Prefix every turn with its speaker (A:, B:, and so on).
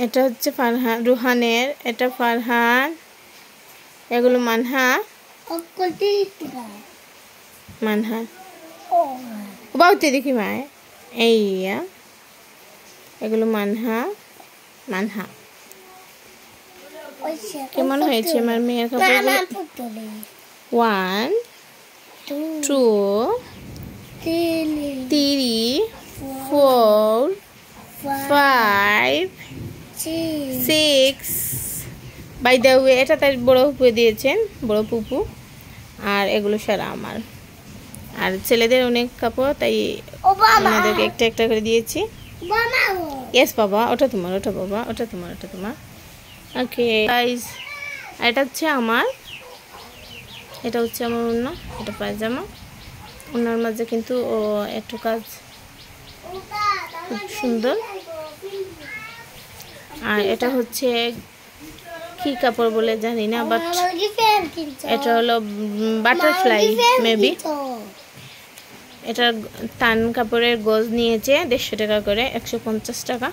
A: এটা হচ্ছে ফারহান রুহানের, এটা ফারহান, এগুলো মানহা মানহা বাউতে দেখি মায় এই এগুলো মানহা মানহা। কেমন হয়েছে আমার মেয়ের কাপড়গুলো? 1 2 3 4 5 6। বাই দ্য ওয়ে এটা তার বড় ফুপু দিয়েছেন, বড় ফুপু। আর এগুলো সারা আমার। আর ছেলেদের অনেক কাপড়, তাই ওনাদেরকে একটা একটা করে দিয়েছি। ইয়েস বাবা, ওটা তোমার, ওটা বাবা, ওটা তোমার, ওটা তোমার। ওকে গাইস, এটা হচ্ছে আমার, এটা হচ্ছে আমার ওড়না, এটা পায়জামা। ওনার মাঝে কিন্তু ও একটু কাজ খুব সুন্দর। আর এটা হচ্ছে কি কাপড় বলে জানি না, বাট এটা হলো বাটারফ্লাই মেবি। এটা তান কাপড়ের গজ নিয়েছে 150 টাকা করে, 150 টাকা।